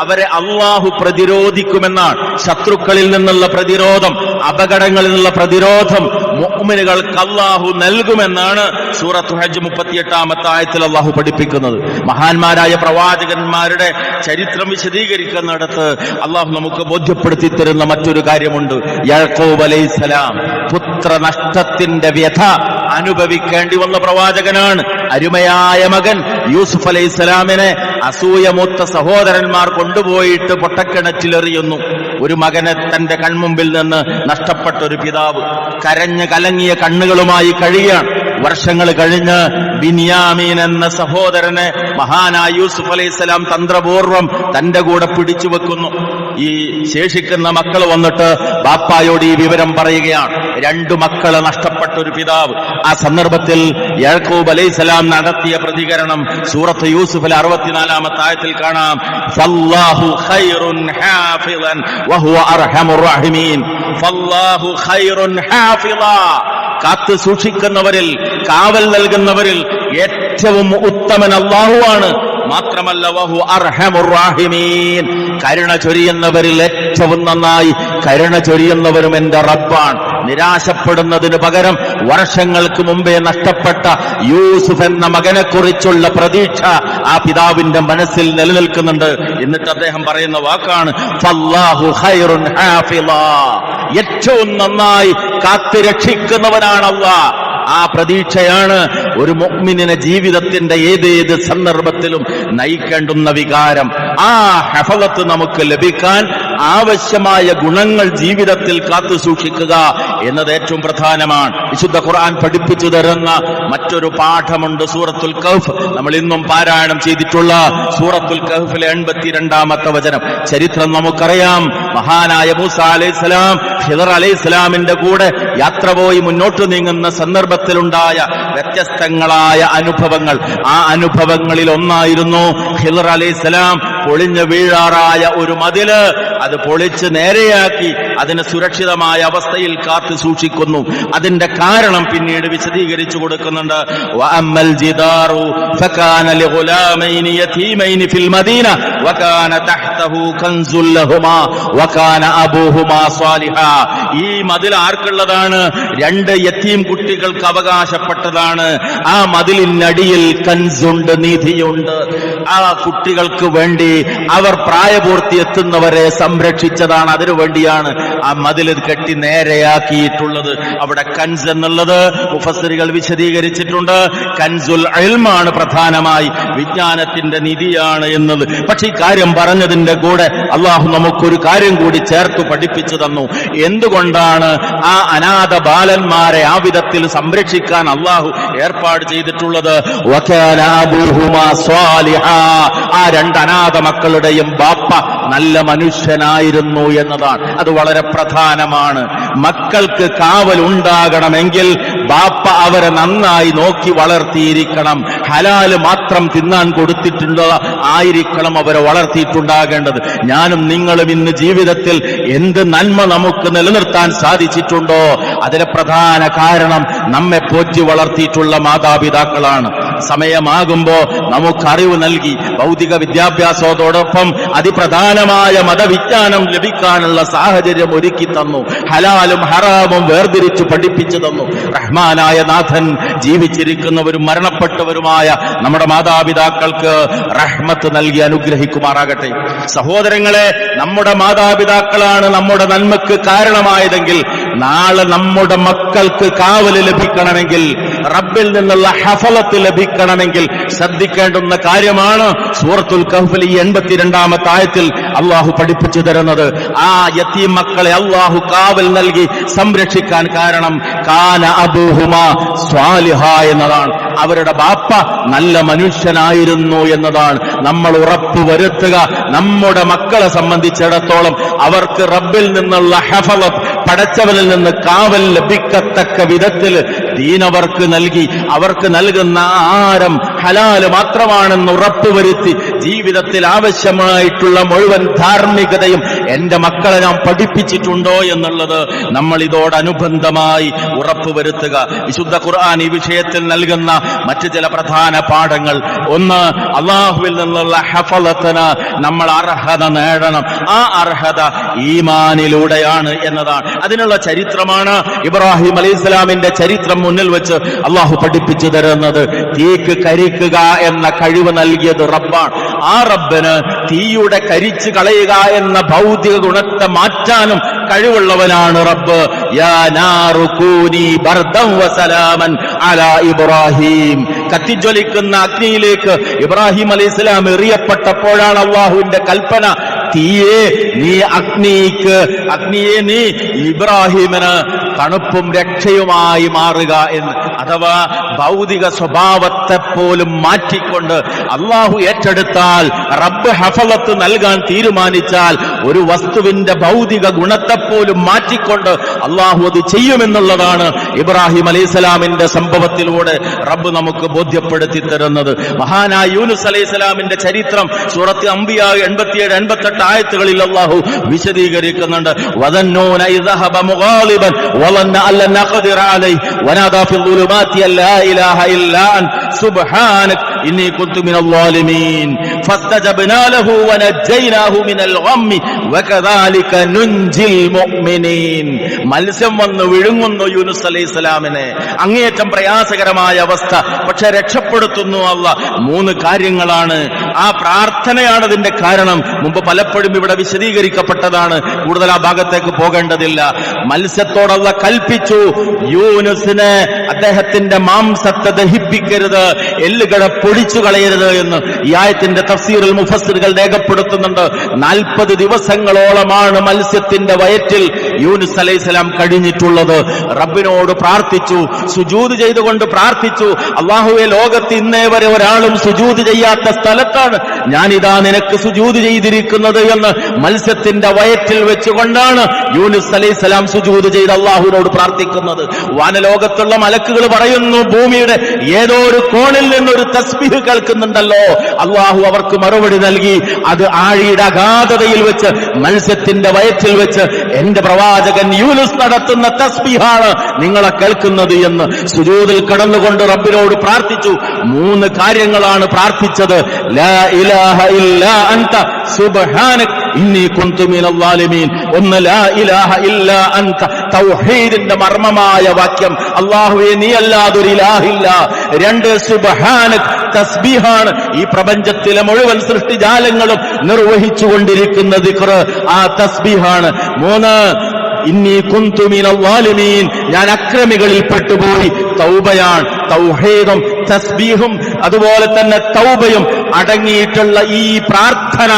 അവരെ അല്ലാഹു പ്രതിരോധിക്കുമെന്നാണ്. ശത്രുക്കളിൽ നിന്നുള്ള പ്രതിരോധം, അപകടങ്ങളിൽ നിന്നുള്ള പ്രതിരോധം മുഅ്മിനുകൾക്ക് അല്ലാഹു നൽകുമെന്നാണ് സൂറത്ത് ഹജ്ജ് 38-ാമത്തെ ആയത്തിൽ അല്ലാഹു പഠിപ്പിക്കുന്നത്. മഹാന്മാരായ പ്രവാചകന്മാരുടെ ചരിത്രം വിശദീകരിക്കുന്നിടത്ത് അല്ലാഹു നമുക്ക് ബോധ്യപ്പെടുത്തി തരുന്ന മറ്റൊരു കാര്യമുണ്ട്. യാക്കൂബ് അലൈഹിസ്സലാം പുത്രനഷ്ടത്തിന്റെ വ്യഥ അനുഭവിക്കേണ്ടി വന്ന പ്രവാചകനാണ്. അരുമയായ മകൻ യൂസുഫ് അലൈഹിസ്സലാമിനെ അസൂയമൂത്ത സഹോദരന്മാർ കൊണ്ടുപോയിട്ട് പൊട്ടക്കിണറ്റിലെറിയുന്നു. ഒരു മകനെ തന്റെ കൺമുമ്പിൽ നിന്ന് നഷ്ടപ്പെട്ട ഒരു പിതാവ് കരഞ്ഞ് കലങ്ങിയ കണ്ണുകളുമായി കഴിയുകയാണ്. വർഷങ്ങൾ കഴിഞ്ഞ് ബിന്യാമീൻ എന്ന സഹോദരനെ മഹാനായ യൂസുഫ് അലൈഹിസ്സലാം തന്ത്രപൂർവം തന്റെ കൂടെ പിടിച്ചു വെക്കുന്നു. ഈ ശേഷിക്കുന്ന മക്കൾ വന്നിട്ട് ബാപ്പായോട് ഈ വിവരം പറയുകയാണ്. 2 മക്കളെ നഷ്ടപ്പെട്ട ഒരു പിതാവ്. ആ സന്ദർഭത്തിൽ യാക്കൂബ് അലൈഹിസ്സലാം നടത്തിയ പ്രതികരണം സൂറത്ത് യൂസുഫിലെ 64-ാമത്തെ ആയത്തിൽ കാണാം. ഫല്ലാഹു ഖൈറുൻ ഹാഫിളൻ വഹുവ അർഹമുർ റഹീമീൻ. ഫല്ലാഹു ഖൈറുൻ ഹാഫിള, കാത്തു സൂക്ഷിക്കുന്നവരിൽ, കാവൽ നൽകുന്നവരിൽ ഏറ്റവും ഉത്തമൻ അല്ലാഹുവാണ്. മാത്രമല്ല വഹു അർഹമുർ റഹീമീൻ, കരുണ ചൊരിയുന്നവരിൽ ഏറ്റവും നന്നായി കരുണ ചൊരിയുന്നവരും എന്റെ റബ്ബാണ്. നിരാശപ്പെടുന്നതിന് പകരം വർഷങ്ങൾക്ക് മുമ്പേ നഷ്ടപ്പെട്ട യൂസുഫ് എന്ന മകനെ കുറിച്ചുള്ള പ്രതീക്ഷ ആ പിതാവിന്റെ മനസ്സിൽ നിലനിൽക്കുന്നുണ്ട്. എന്നിട്ട് അദ്ദേഹം പറയുന്ന വാക്കാണ് ഫല്ലാഹു ഖൈറുൻ ഹാഫിള, ഏറ്റവും നന്നായി കാത്തുരക്ഷിക്കുന്നവനാണ് അല്ലാഹ്. ആ പ്രതീക്ഷയാണ് ഒരു മുഅ്മിനിനെ ജീവിതത്തിന്റെ ഏതേത് സന്ദർഭത്തിലും നയിക്കേണ്ടുന്ന വികാരം. ആ ഹഫളത്ത് നമുക്ക് ലഭിക്കാൻ ആവശ്യമായ ഗുണങ്ങൾ ജീവിതത്തിൽ കാത്തു സൂക്ഷിക്കുക എന്നത് ഏറ്റവും പ്രധാനമാണ്. വിശുദ്ധ ഖുർആൻ പഠിപ്പിച്ചു തരുന്ന മറ്റൊരു പാഠമുണ്ട് സൂറത്തുൽ കഹ്ഫ്. നമ്മൾ ഇന്നും പാരായണം ചെയ്തിട്ടുള്ള സൂറത്തുൽ കഹ്ഫിലെ 82-ാമത്തെ വചനം. ചരിത്രം നമുക്കറിയാം. മഹാനായ മൂസ അലൈഹിസ്സലാം ഖിദർ അലൈഹിസ്സലാമിന്റെ കൂടെ യാത്ര പോയി മുന്നോട്ട് നീങ്ങുന്ന സന്ദർഭത്തിലുണ്ടായ വ്യത്യസ്തങ്ങളായ അനുഭവങ്ങൾ. ആ അനുഭവങ്ങളിൽ ഒന്നായിരുന്നു ഖിദർ അലൈഹിസ്സലാം പൊളിഞ്ഞു വീഴാറായ ഒരു മതില് അത് പൊളിച്ച് നേരെയാക്കി അതിനെ സുരക്ഷിതമായ അവസ്ഥയിൽ കാത്തു സൂക്ഷിക്കുന്നു. അതിന്റെ കാരണം പിന്നീട് വിശദീകരിച്ചു കൊടുക്കുന്നുണ്ട്. വഅമ്മൽ ജിദാറു ഫകാന ലിഗുലാമൈനി യതീമൈനി ഫിൽ മദീന വകാന തഹ്തഹു കൻസുൽ ലഹുമാ വകാന അബൂഹുമാ സാലിഹാ. ഈ മതിൽ ആർക്കുള്ളതാണ്? 2 യതീം കുട്ടികൾക്ക് അവകാശപ്പെട്ടതാണ്. ആ മതിലിനടിയിൽ കൻസുണ്ട്, നിധിയുണ്ട്. ആ കുട്ടികൾക്ക് വേണ്ടി അവർ പ്രായപൂർത്തി എത്തുന്നവരെ സംരക്ഷിച്ചതാണ്. അതിനുവേണ്ടിയാണ് ആ മതിൽ കെട്ടി നേരെയാക്കിയിട്ടുള്ളത്. അവിടെ കൻസ് എന്നുള്ളത് മുഫസ്സിറുകൾ വിശദീകരിച്ചിട്ടുണ്ട്. കൻസുൽ ഇൽമാണ്, പ്രധാനമായി വിജ്ഞാനത്തിന്റെ നിധിയാണ് എന്നത്. പക്ഷെ ഈ കാര്യം പറഞ്ഞതിന്റെ കൂടെ അള്ളാഹു നമുക്കൊരു കാര്യം കൂടി ചേർത്ത് പഠിപ്പിച്ചു തന്നു. എന്തുകൊണ്ടാണ് ആ അനാഥ ബാലന്മാരെ ആ വിധത്തിൽ സംരക്ഷിക്കാൻ അള്ളാഹു ഏർപ്പാട് ചെയ്തിട്ടുള്ളത്? വകാന അബൂഹുമാ സ്വാലിഹാ, ആ 2 അനാഥ മക്കളുടെയും ബാപ്പ നല്ല മനുഷ്യനായിരുന്നു എന്നതാണ്. അത് വളരെ പ്രധാനമാണ്. മക്കൾക്ക് കാവൽ ഉണ്ടാകണമെങ്കിൽ ബാപ്പ അവരെ നന്നായി നോക്കി വളർത്തിയിരിക്കണം. ഹലാല് മാത്രം തിന്നാൻ കൊടുത്തിട്ടുള്ള ആയിരിക്കണം അവരെ വളർത്തിയിട്ടുണ്ടാകേണ്ടത്. ഞാനും നിങ്ങളും ഇന്ന് ജീവിതത്തിൽ എന്ത് നന്മ നമുക്ക് നിലനിർത്താൻ സാധിച്ചിട്ടുണ്ടോ അതിന് പ്രധാന കാരണം നമ്മെ പോറ്റി വളർത്തിയിട്ടുള്ള മാതാപിതാക്കളാണ്. സമയമാകുമ്പോ നമുക്ക് അറിവ് നൽകി ഭൗതിക വിദ്യാഭ്യാസത്തോടൊപ്പം അതിപ്രധാനമായ മതവിജ്ഞാനം ലഭിക്കാനുള്ള സാഹചര്യം ഒരുക്കി തന്നു. ഹലാലും ഹറാമും വേർതിരിച്ചു പഠിപ്പിച്ചു തന്നു. റഹ്മാനായ നാഥൻ ജീവിച്ചിരിക്കുന്നവരും മരണപ്പെട്ടവരുമായ നമ്മുടെ മാതാപിതാക്കൾക്ക് റഹ്മത്ത് നൽകി അനുഗ്രഹിക്കുമാറാകട്ടെ. സഹോദരങ്ങളെ, നമ്മുടെ മാതാപിതാക്കളാണ് നമ്മുടെ നന്മക്ക് കാരണമായതെങ്കിൽ നാളെ നമ്മുടെ മക്കൾക്ക് കാവല് ലഭിക്കണമെങ്കിൽ, റബ്ബിൽ നിന്നുള്ള ഹഫലത്ത് ലഭിക്കണമെങ്കിൽ ശ്രദ്ധിക്കേണ്ടുന്ന കാര്യമാണ് സൂറത്തുൽ കഹ്ഫിൽ 82-ാമത്തെ ആയത്തിൽ അള്ളാഹു പഠിപ്പിച്ചു തരുന്നത്. ആ യതീം മക്കളെ അള്ളാഹു കാവൽ നൽകി സംരക്ഷിക്കാൻ കാരണം കാന അബൂഹുമാ സ്വാലിഹ എന്നതാണ്. അവരുടെ ബാപ്പ നല്ല മനുഷ്യനായിരുന്നു എന്നതാണ്. നമ്മൾ ഉറപ്പുവരുത്തുക, നമ്മുടെ മക്കളെ സംബന്ധിച്ചിടത്തോളം അവർക്ക് റബ്ബിൽ നിന്നുള്ള ഹഫലത്ത്, പടച്ചവനിൽ നിന്ന് കാവൽ ലഭിക്കത്തക്ക വിധത്തിൽ ദീനവർക്ക് നൽകി, അവർക്ക് നൽകുന്ന ആഹാരം ഹലാല് മാത്രമാണെന്ന് ഉറപ്പുവരുത്തി ജീവിതത്തിൽ ആവശ്യമായിട്ടുള്ള മുഴുവൻ ധാർമ്മികതയും എന്റെ മക്കളെ ഞാൻ പഠിപ്പിച്ചിട്ടുണ്ടോ എന്നുള്ളത് നമ്മൾ ഇതോടനുബന്ധമായി ഉറപ്പുവരുത്തുക. വിശുദ്ധ ഖുർആൻ ഈ വിഷയത്തിൽ നൽകുന്ന മറ്റ് ചില പ്രധാന പാഠങ്ങൾ: ഒന്ന്, അള്ളാഹുവിൽ നിന്നുള്ള ഹഫലത്തിന് നമ്മൾ അർഹത നേടണം. ആ അർഹത ഈമാനിലൂടെയാണ് എന്നതാണ്. അതിനുള്ള ചരിത്രമാണ് ഇബ്രാഹിം അലൈഹിസ്സലാമിന്റെ ചരിത്രം മുന്നിൽ വെച്ച് അള്ളാഹു പഠിപ്പിച്ചു തരുന്നത്. തീക്ക് കരിക്കുക എന്ന കഴിവ് നൽകിയത് റബ്ബാണ്. ആ റബ്ബിന് തീയുടെ കരിച്ചു കളയുക എന്ന ഭൗതിക ഗുണത്തെ മാറ്റാനും കഴിവുള്ളവനാണ് റബ്ബ്. യാ നാറു കൂനി ബർദൻ വസലാമൻ അലാ ഇബ്രാഹിം. കത്തിജ്വലിക്കുന്ന അഗ്നിയിലേക്ക് ഇബ്രാഹിം അലൈഹിസ്സലാം എറിയപ്പെട്ടപ്പോഴാണ് അള്ളാഹുവിന്റെ കൽപ്പന, തീയെ നീ അഗ്നിയെ നീ ഇബ്രാഹിമിന് തണുപ്പും രക്ഷയുമായി മാറുക എന്ന്. അഥവാ ഭൗതിക സ്വഭാവത്തെ പോലും മാറ്റിക്കൊണ്ട് അള്ളാഹു ഏറ്റെടുത്താൽ, റബ്ബ് ഹഫലത്ത് നൽകാൻ തീരുമാനിച്ചാൽ ഒരു വസ്തുവിന്റെ ഭൗതിക ഗുണത്തെപ്പോലും മാറ്റിക്കൊണ്ട് അള്ളാഹു അത് ചെയ്യുമെന്നുള്ളതാണ് ഇബ്രാഹിം അലൈഹിസ്സലാമിന്റെ സംഭവത്തിലൂടെ റബ്ബ് നമുക്ക് ബോധ്യപ്പെടുത്തി തരുന്നത്. മഹാനായ യൂനുസ് അലൈഹിസ്സലാമിന്റെ ചരിത്രം സൂറത്ത് അംബിയ 87-88 ആയത്തുകളിൽ അള്ളാഹു വിശദീകരിക്കുന്നുണ്ട്. വദന്നൂന ഇദഹബ മുഗാലിബൻ വലന്ന അല്ല നഖദിറ അലൈഹി വനാദാ ഫിൽ ദുലുമാതി ലാ ഇലാഹ ഇല്ലാ അൻത സുബ്ഹാനക ഇന്നി കുന്തു മിനൽ ളാലിമീൻ ഫസ്തജബ്നാ ലഹു വനജ്ജയ്നാഹു മിനൽ ഗമ്മി വകദാലിക നുൻജിൽ മുഅ്മിനീൻ. മത്സ്യം വന്ന് വിഴുങ്ങുന്നു യൂനുസ് അലൈഹിസ്സലാമിനെ. അങ്ങേയറ്റം പ്രയാസകരമായ അവസ്ഥ, പക്ഷെ രക്ഷപ്പെടുത്തുന്നു അല്ലാഹ്. 3 കാര്യങ്ങളാണ്. ആ പ്രാർത്ഥനയാണ് അതിന്റെ കാരണം. മുമ്പ് പലപ്പോഴും ഇവിടെ വിശദീകരിക്കപ്പെട്ടതാണ്, കൂടുതൽ ആ ഭാഗത്തേക്ക് പോകേണ്ടതില്ല. മത്സ്യത്തോടുള്ള കൽപ്പിച്ചു, യൂനുസിനെ അദ്ദേഹത്തിന്റെ മാംസത്തെ ദഹിപ്പിക്കരുത്, എല്ലുകളെ പൊടിച്ചു കളയരുത് എന്ന് ഈ ആയത്തിന്റെ തഫ്സീറിൽ മുഫസ്സിറുകൾ രേഖപ്പെടുത്തുന്നുണ്ട്. 40 ദിവസങ്ങളോളമാണ് മത്സ്യത്തിന്റെ വയറ്റിൽ യൂനുസ് അലൈഹിസ്സലാം കഴിഞ്ഞിട്ടുള്ളത്. റബ്ബിനോട് പ്രാർത്ഥിച്ചു, സുജൂദ് ചെയ്തുകൊണ്ട് പ്രാർത്ഥിച്ചു, അല്ലാഹുവേ, ലോകത്ത് ഇന്നേ വരെ ഒരാളും സുജൂദ് ചെയ്യാത്ത സ്ഥലത്താണ് ഞാനിതാ നിനക്ക് സുജൂദ് ചെയ്തിരിക്കുന്നത് എന്ന് മത്സ്യത്തിന്റെ വയറ്റിൽ വെച്ചുകൊണ്ടാണ് യൂനുസ് അലൈഹിസ്സലാം സുജൂദ് ചെയ്ത് അള്ളാഹുവിനോട് പ്രാർത്ഥിക്കുന്നത്. വാനലോകത്തുള്ള മലക്കുകൾ പറയുന്നു, ഭൂമിയുടെ ഏതോ ഒരു കോണിൽ നിന്നൊരു തസ്ബീഹ് കേൾക്കുന്നുണ്ടല്ലോ. അള്ളാഹു അവർക്ക് മറുപടി നൽകി, അത് ആഴിയുടെ അഗാധതയിൽ വെച്ച്, മത്സ്യത്തിന്റെ വയറ്റിൽ വെച്ച് എന്റെ പ്രവാചകൻ യൂനുസ് നടത്തുന്ന തസ്ബീഹാണ് നിങ്ങളെ കേൾക്കുന്നത് എന്ന് സുജൂദിൽ കടന്നുകൊണ്ട് റബ്ബിനോട് പ്രാർത്ഥിച്ചു. 3 കാര്യങ്ങളാണ് പ്രാർത്ഥിച്ചത്. ലാ ഇലാഹ ഇല്ലാ അൻത സുബ്ഹാനക ഇന്നി കുന്തു മിനൽ ളാലിമീൻ. 1, ലാ ഇലാഹ ഇല്ലാ അൻത, തൗഹീദിന്റെ മർമ്മമായ വാക്യം, അല്ലാഹുവേ, നീ അല്ലാതൊരു ഇലാഹില്ല. 2, സുബ്ഹാനക, തസ്ബീഹാണ്. ഈ പ്രപഞ്ചത്തിലെ മുഴുവൻ സൃഷ്ടിജാലങ്ങളും നിർവഹിച്ചുകൊണ്ടിരിക്കുന്ന ദിക്ർ, ആ തസ്ബീഹാണ്. 3, ഇന്നി കുന്തു മിനൽ ളാലിമീൻ, ഞാൻ അക്രമികളിൽ പെട്ടുപോയി. തൗബയാണ്. തൗഹീദും തസ്ബീഹും അതുപോലെ തന്നെ തൗബയും അടങ്ങിയിട്ടുള്ള ഈ പ്രാർത്ഥന,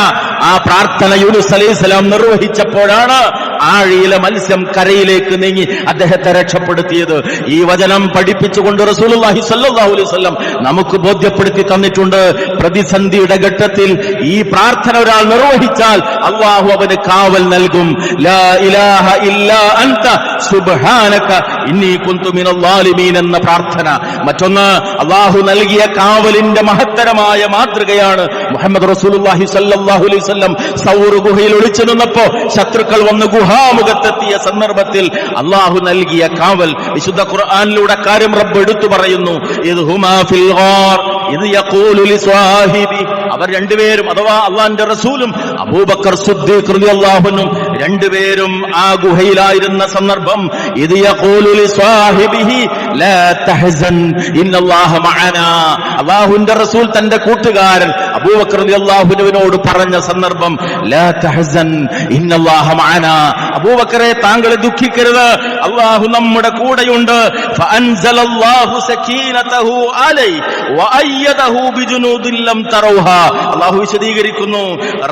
ആ പ്രാർത്ഥന യൂനുസ് അലൈഹിസ്സലാം നിർവഹിച്ചപ്പോഴാണ് ആഴിയിലെ മത്സ്യം കരയിലേക്ക് നീങ്ങി അദ്ദേഹത്തെ രക്ഷപ്പെടുത്തിയത്. ഈ വചനം പഠിപ്പിച്ചുകൊണ്ട് റസൂലുള്ളാഹി സ്വല്ലല്ലാഹു അലൈഹി വസല്ലം നമുക്ക് ബോധ്യപ്പെടുത്തി തന്നിട്ടുണ്ട്. പ്രതിസന്ധിയുടെ ഘട്ടത്തിൽ ഈ പ്രാർത്ഥന ഒരാൾ നിർവഹിച്ചാൽ അല്ലാഹു അവന് കാവൽ നൽകും. ലാ ഇലാഹ ഇല്ലാ അൻത സുബ്ഹാനക ഇന്നി കുന്തു മിനൽ ളാലിമീൻ എന്ന പ്രാർത്ഥന. മറ്റൊന്ന്, അല്ലാഹു നൽകിയ കാവലിന്റെ മഹത്തരമായ മാതൃകയാണ് മുഹമ്മദ് റസൂലുള്ളാഹി സ്വല്ലല്ലാഹു അലൈഹി വസല്ലം സൗർ ഗുഹയിൽ ഒളിച്ചു നിന്നപ്പോ ശത്രുക്കൾ വന്ന് ഗുഹാമുഖത്തെത്തിയ സന്ദർഭത്തിൽ അല്ലാഹു നൽകിയ കാവൽ. വിശുദ്ധ ഖുർആനിലൂടെ കാര്യം റബ്ബ് എടുത്തു പറയുന്നു. ഇദ് ഹുമാ ഫിൽ ഗാർ ഇദ് യഖൂലു ലിസ്വാഹിബി. അവർ രണ്ടുപേരും അഥവാ അല്ലാഹുവിന്റെ റസൂലും അബൂബക്കർ സിദ്ദീഖ് റളിയല്ലാഹു അൻഹു രണ്ടുപേരും ആ ഗുഹയിലായിരുന്ന സന്ദർഭം ഇദ് യഖൂലു ലിസ്വാഹിബിഹി ലാ തഹ്സൻ ഇന്നല്ലാഹ മഅനാ. അല്ലാഹുവിന്റെ റസൂൽ തന്റെ കൂട്ടുകാരൻ അബൂബക്കർ റളിയല്ലാഹു അൻഹുവിനോട് പറഞ്ഞ സന്ദർഭം ലാ തഹ്സൻ ഇന്നല്ലാഹ മഅനാ. അബൂബക്കറെ, താങ്കൾ ദുഃഖിക്കരുത്, അല്ലാഹു നമ്മുടെ കൂടെയുണ്ട്. ഫഅൻസലല്ലാഹു സകീനതഹു അലൈഹി വഅയ്യദഹു ബിജുനൂദിൻ ലം തറൗഹാ. അല്ലാഹു വിശദീകരിക്കുന്നു,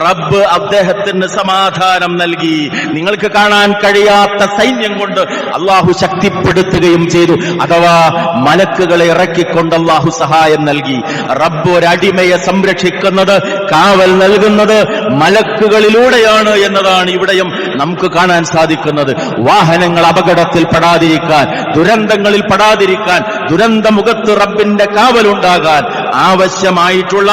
റബ്ബ് അദ്ദേഹത്തിന് സമാധാനം നൽകി. നിങ്ങൾക്ക് കാണാൻ കഴിയാത്ത സൈന്യം കൊണ്ട് അല്ലാഹു ശക്തിപ്പെടുത്തുകയും ചെയ്തു. അഥവാ മലക്കുകളെ ഇറക്കിക്കൊണ്ട് അല്ലാഹു സഹായം നൽകി. റബ്ബ് ഒരടിമയെ സംരക്ഷിക്കുന്നത്, കാവൽ നൽകുന്നത് മലക്കുകളിലൂടെയാണ് എന്നതാണ് ഇവിടെയും നമുക്ക് കാണാൻ സാധിക്കുന്നത്. വാഹനങ്ങൾ അപകടത്തിൽ പെടാതിരിക്കാൻ, ദുരന്തങ്ങളിൽ പെടാതിരിക്കാൻ, ദുരന്തമുഖത്ത് റബ്ബിന്റെ കാവലുണ്ടാകാൻ ആവശ്യമായിട്ടുള്ള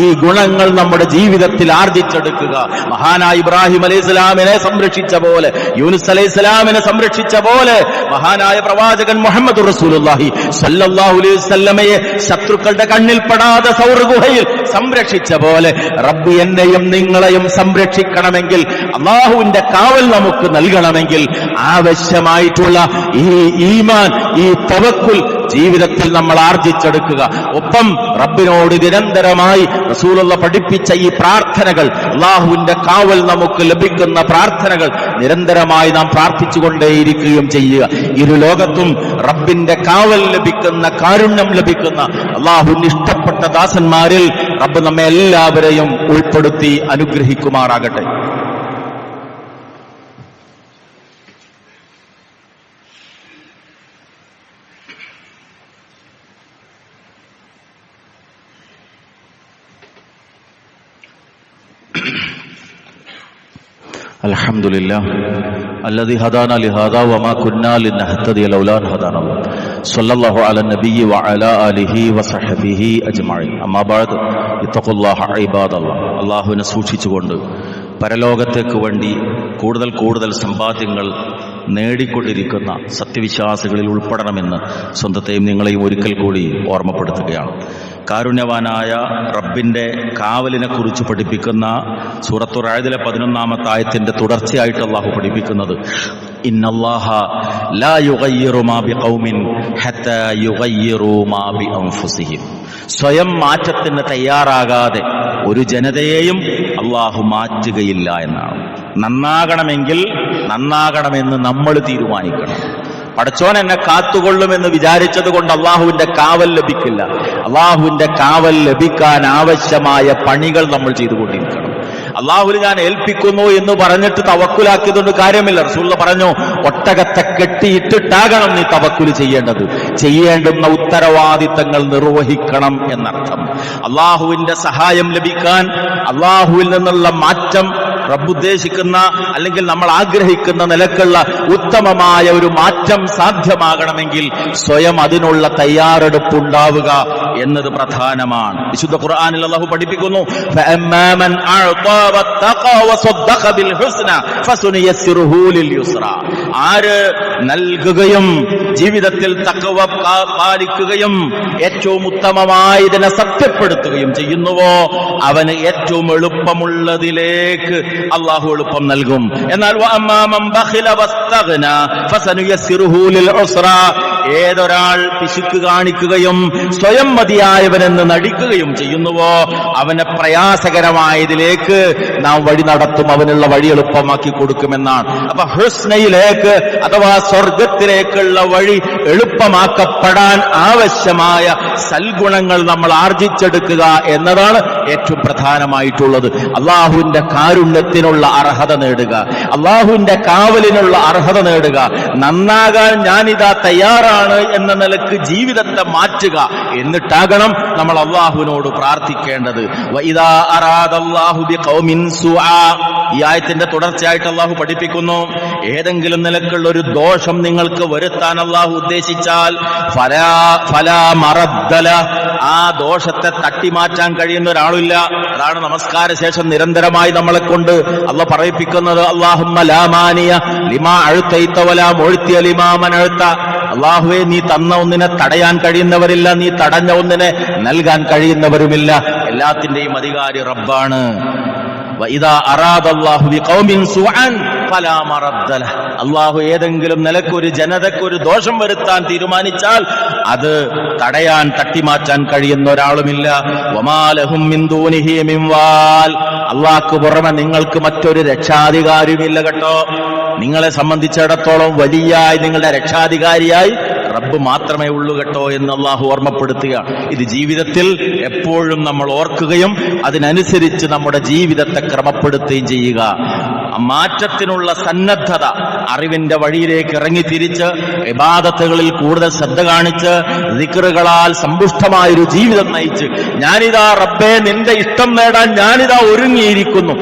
ഈ ഗുണങ്ങൾ നമ്മുടെ ജീവിതത്തിൽ ആർജിച്ചെടുക്കുക. മഹാനായ ഇബ്രാഹിം അലൈഹിസ്സലാമിനെ സംരക്ഷിച്ച പോലെ, യൂനുസ് അലൈഹിസ്സലാമിനെ സംരക്ഷിച്ച പോലെ, മഹാനായ പ്രവാചകൻ മുഹമ്മദ് റസൂലുള്ളാഹി സ്വല്ലല്ലാഹു അലൈഹി വസല്ലമയെ ശത്രുക്കളുടെ കണ്ണിൽ പെടാതെ സൗർ ഗുഹയിൽ സംരക്ഷിച്ച പോലെ റബ്ബ് എന്നെയും നിങ്ങളെയും സംരക്ഷിക്കണമെങ്കിൽ, അല്ലാഹുവിന്റെ കാവൽ നമുക്ക് നൽകണമെങ്കിൽ ആവശ്യമായിട്ടുള്ള ഈ ഈമാൻ, ഈ തവക്കുൽ ജീവിതത്തിൽ നമ്മൾ ആർജിച്ചെടുക്കുക. ഒപ്പം റബ്ബിനോട് നിരന്തരമായി റസൂലുള്ള പഠിപ്പിച്ച ഈ പ്രാർത്ഥനകൾ, അല്ലാഹുവിന്റെ കാവൽ നമുക്ക് ലഭിക്കുന്ന പ്രാർത്ഥനകൾ നിരന്തരമായി നാം പ്രാർത്ഥിച്ചുകൊണ്ടേയിരിക്കുകയും ചെയ്യുക. ഇരു ലോകത്തും റബ്ബിന്റെ കാവൽ ലഭിക്കുന്ന, കാരുണ്യം ലഭിക്കുന്ന, അല്ലാഹുവിന് ഇഷ്ടപ്പെട്ട ദാസന്മാരിൽ റബ്ബ് നമ്മെ എല്ലാവരെയും ഉൾപ്പെടുത്തി അനുഗ്രഹിക്കുമാറാകട്ടെ. അൽഹംദുലില്ലാഹ് അല്ലദീ ഹദാനാ ലിഹാദാ വമാ കുന്നാ ലിനഹ്തദിയ ലൗലാ അൻ ഹദാനല്ലാഹ് സ്വല്ലല്ലാഹു അലാ നബിയ്യി വഅലാ ആലിഹി വസഹ്ബിഹി അജ്മഈൻ. അമ്മാ ബഅദ് ഇത്തഖുല്ലാഹ ഇബാദല്ലാഹ്. അല്ലാഹുവിനെ സൂക്ഷിച്ചുകൊണ്ട് പരലോകത്തേക്ക് വേണ്ടി കൂടുതൽ കൂടുതൽ സമ്പാദ്യങ്ങൾ നേടിക്കൊണ്ടിരിക്കുന്ന സത്യവിശ്വാസികളിൽ ഉൾപ്പെടണമെന്ന് സ്വന്തത്തെയും നിങ്ങളെയും ഒരിക്കൽ കൂടി ഓർമ്മപ്പെടുത്തുകയാണ്. കാരുണ്യവാനായ റബ്ബിന്റെ കാവലിനെ കുറിച്ച് പഠിപ്പിക്കുന്ന സൂറത്തുൽ റഅദിലെ 11-ാമത്തെ ആയത്തിന്റെ തുടർച്ചയായിട്ട് അല്ലാഹു പഠിപ്പിക്കുന്നത്, ഇന്നല്ലാഹ ലാ യുഗയ്യിറു മാ ബിഖൗമിൻ ഹത്താ യുഗയ്യിറു മാ ബിഅൻഫുസിഹിം. സ്വയം മാറ്റത്തിന് തയ്യാറാകാതെ ഒരു ജനതയെയും അല്ലാഹു മാറ്റുകയില്ല എന്നാണ്. നന്നാകണമെങ്കിൽ നന്നാകണമെന്ന് നമ്മൾ തീരുമാനിക്കണം. പടച്ചോൻ എന്നെ കാത്തുകൊള്ളുമെന്ന് വിചാരിച്ചത് കൊണ്ട് അള്ളാഹുവിന്റെ കാവൽ ലഭിക്കില്ല. അള്ളാഹുവിന്റെ കാവൽ ലഭിക്കാൻ ആവശ്യമായ പണികൾ നമ്മൾ ചെയ്തുകൊണ്ടിരിക്കണം. അള്ളാഹുവിന് ഞാൻ ഏൽപ്പിക്കുന്നു എന്ന് പറഞ്ഞിട്ട് തവക്കുലാക്കിയതുകൊണ്ട് കാര്യമില്ല. റസൂലുള്ളാഹി പറഞ്ഞു, ഒട്ടകത്തെ കെട്ടിയിട്ടിട്ടാകണം നീ തവക്കുല് ചെയ്യേണ്ടത്. ചെയ്യേണ്ടുന്ന ഉത്തരവാദിത്തങ്ങൾ നിർവഹിക്കണം എന്നർത്ഥം. അള്ളാഹുവിന്റെ സഹായം ലഭിക്കാൻ, അള്ളാഹുവിൽ നിന്നുള്ള മാറ്റം റബ്ബുദ്ദേശിക്കുന്ന അല്ലെങ്കിൽ നമ്മൾ ആഗ്രഹിക്കുന്ന നിലക്കുള്ള ഉത്തമമായ ഒരു മാറ്റം സാധ്യമാകണമെങ്കിൽ സ്വയം അതിനുള്ള തയ്യാറെടുപ്പുണ്ടാവുക എന്നത് പ്രധാനമാണ്. വിശുദ്ധ ഖുർആനിൽ അല്ലാഹു പഠിപ്പിക്കുന്നു, ഫഅമ്മാമൻ അഅ്താ വത്തഖ വസദ്ദഖ ബിൽ ഹുസ്ന ഫസനുയസ്സിറുഹു ലിൽ യുസ്ര. ആര് നൽകുകയും ജീവിതത്തിൽ തഖ്വ പാലിക്കുകയും ഏറ്റവും ഉത്തമമായതിനെ സത്യപ്പെടുത്തുകയും ചെയ്യുന്നുവോ അവന് ഏറ്റവും എളുപ്പമുള്ളതിലേക്ക് അല്ലാഹു എളുപ്പം നൽകും. എന്നാൽ വഅമ്മാമൻ ബഖില വസ്തഗ്ന ഫസനുയസ്സിറുഹു ലിൽ ഉസ്ര. ഏതൊരാൾ പിശുക്ക് കാണിക്കുകയും സ്വയം മതിയായവനെന്ന് നടിക്കുകയും ചെയ്യുന്നുവോ അവനെ പ്രയാസകരമായതിലേക്ക് നാം വഴി നടത്തും, അവനുള്ള വഴി എളുപ്പമാക്കി കൊടുക്കുമെന്നാണ്. അപ്പൊ ഹുസ്നയിലേക്ക് അഥവാ സ്വർഗത്തിലേക്കുള്ള വഴി എളുപ്പമാക്കപ്പെടാൻ ആവശ്യമായ സൽഗുണങ്ങൾ നമ്മൾ ആർജിച്ചെടുക്കുക എന്നതാണ് ഏറ്റവും പ്രധാനമായിട്ടുള്ളത്. അള്ളാഹുവിന്റെ കാരുണ്യ മാർഗത്തിനുള്ള അർഹത നേടുക, അള്ളാഹുവിന്റെ കാവലിനുള്ള അർഹത നേടുക. നന്നാകാൻ ഞാനിതാ തയ്യാറാണ് എന്ന നിലക്ക് ജീവിതത്തെ മാറ്റുക. എന്നിട്ടാകണം നമ്മൾ അള്ളാഹുവിനോട് പ്രാർത്ഥിക്കേണ്ടത്. വഇദാ അറാദല്ലാഹു ബിഖൗമിൻ സുആ, ഈ ആയത്തിന്റെ തുടർച്ചയായിട്ട് അള്ളാഹു പഠിപ്പിക്കുന്നു, ഏതെങ്കിലും നിലക്കുള്ള ഒരു ദോഷം നിങ്ങൾക്ക് വരുത്താൻ അള്ളാഹു ഉദ്ദേശിച്ചാൽ ഫലാ മറദ്ദല, ആ ദോഷത്തെ തട്ടിമാറ്റാൻ കഴിയുന്ന ഒരാളില്ല. അതാണ് നമസ്കാര ശേഷം നിരന്തരമായി നമ്മളെ കൊണ്ട് അള്ളാഹ് പറയിപ്പിക്കുന്നത്, അല്ലാഹുമ്മ ലാ മാനിയ ലിമാ അഅ്തൈത വലാ മുഅ്തിയ ലിമാ മനഅ്ത. അള്ളാഹുവേ, നീ തന്ന ഒന്നിനെ തടയാൻ കഴിയുന്നവരില്ല, നീ തടഞ്ഞ ഒന്നിനെ നൽകാൻ കഴിയുന്നവരുമില്ല. എല്ലാത്തിന്റെയും അധികാരി റബ്ബാണ്. വഇദാ അറാദല്ലാഹു ബിഖൗമിൻ സുഅൻ ഫലാ മറദ്ദല, അള്ളാഹു ഏതെങ്കിലും നിലക്കൊരു ജനതയ്ക്കൊരു ദോഷം വരുത്താൻ തീരുമാനിച്ചാൽ അത് തടയാൻ തട്ടിമാറ്റാൻ കഴിയുന്ന ഒരാളുമില്ല. വമാ ലഹും മിൻ ദൂനിഹി മിൻ വാൽ, അള്ളാഹ്ക്ക് പുറമെ നിങ്ങൾക്ക് മറ്റൊരു രക്ഷാധികാരിയുമില്ല കേട്ടോ. നിങ്ങളെ സംബന്ധിച്ചിടത്തോളം വലിയായി നിങ്ങളുടെ രക്ഷാധികാരിയായി റബ്ബ് മാത്രമേ ഉള്ളൂ കേട്ടോ എന്ന് അള്ളാഹു ഓർമ്മപ്പെടുത്തുക. ഇത് ജീവിതത്തിൽ എപ്പോഴും നമ്മൾ ഓർക്കുകയും അതിനനുസരിച്ച് നമ്മുടെ ജീവിതത്തെ ക്രമപ്പെടുത്തുകയും ചെയ്യുക. മാറ്റത്തിനുള്ള സന്നദ്ധത, അറിവിന്റെ വഴിയിലേക്ക് ഇറങ്ങി തിരിച്ച് ഇബാദത്തുകളിൽ കൂടുതൽ ശ്രദ്ധ കാണിച്ച് ദിക്റുകളാൽ സമ്പുഷ്ടമായൊരു ജീവിതം നയിച്ച് ഞാനിതാ റബ്ബേ നിന്റെ ഇഷ്ടം നേടാൻ ഞാനിതാ ഒരുങ്ങിയിരിക്കുന്നു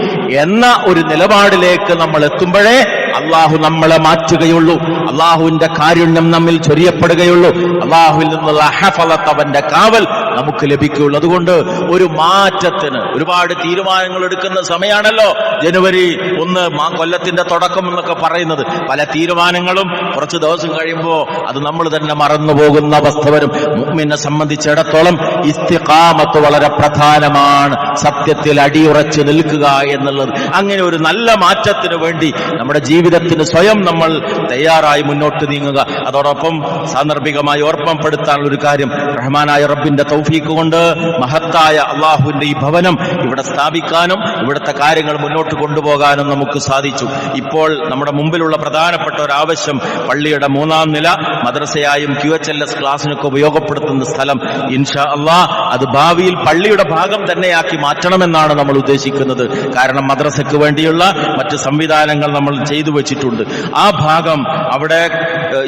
എന്ന ഒരു നിലപാടിലേക്ക് നമ്മൾ എത്തുമ്പോഴേ അള്ളാഹു നമ്മളെ മാറ്റുകയുള്ളൂ, അള്ളാഹുവിന്റെ കാരുണ്യം നമ്മിൽ ചൊരിയപ്പെടുകയുള്ളൂ, അള്ളാഹുവിൽ നിന്നുള്ള ഹഫളത്ത്, അവന്റെ കാവൽ നമുക്ക് ലഭിക്കുകയുള്ളൂ. അതുകൊണ്ട് ഒരു മാറ്റത്തിന് ഒരുപാട് തീരുമാനങ്ങൾ എടുക്കുന്ന സമയമാണല്ലോ ജനുവരി 1 കൊല്ലത്തിന്റെ തുടക്കം എന്നൊക്കെ പറയുന്നത്. പല തീരുമാനങ്ങളും കുറച്ച് ദിവസം കഴിയുമ്പോൾ അത് നമ്മൾ തന്നെ മറന്നു പോകുന്ന അവസ്ഥ വരും. മുഅ്മിനെ സംബന്ധിച്ചിടത്തോളം ഇസ്തിഖാമത്ത് വളരെ പ്രധാനമാണ്, സത്യത്തിൽ അടിയുറച്ച് നിൽക്കുക എന്നുള്ളത്. അങ്ങനെ ഒരു നല്ല മാറ്റത്തിന് വേണ്ടി നമ്മുടെ ജീവിതത്തിന് സ്വയം നമ്മൾ തയ്യാറായി മുന്നോട്ട് നീങ്ങുക. അതോടൊപ്പം സാന്ദർഭികമായി ഓർമ്മപ്പെടുത്താനുള്ള ഒരു കാര്യം, റഹ്മാനായ റബ്ബിന്റെ തൗഫീഖ് കൊണ്ട് മഹത്തായ അള്ളാഹുവിന്റെ ഈ ഭവനം ഇവിടെ സ്ഥാപിക്കാനും ഇവിടുത്തെ കാര്യങ്ങൾ മുന്നോട്ട് കൊണ്ടുപോകാനും നമുക്ക് സാധിച്ചു. ഇപ്പോൾ നമ്മുടെ മുമ്പിലുള്ള പ്രധാനപ്പെട്ട ഒരു ആവശ്യം, പള്ളിയുടെ 3-ാം നില മദ്രസയായും QHLS ക്ലാസ്സിനൊക്കെ ഉപയോഗപ്പെടുത്തുന്ന സ്ഥലം ഇൻഷാ അള്ളാഹ് അത് ഭാവിയിൽ പള്ളിയുടെ ഭാഗം തന്നെയാക്കി മാറ്റണമെന്നാണ് നമ്മൾ ഉദ്ദേശിക്കുന്നത്. കാരണം മദ്രസയ്ക്ക് വേണ്ടിയുള്ള മറ്റ് സംവിധാനങ്ങൾ നമ്മൾ ചെയ്തു വെച്ചിട്ടുണ്ട്. ആ ഭാഗം അവിടെ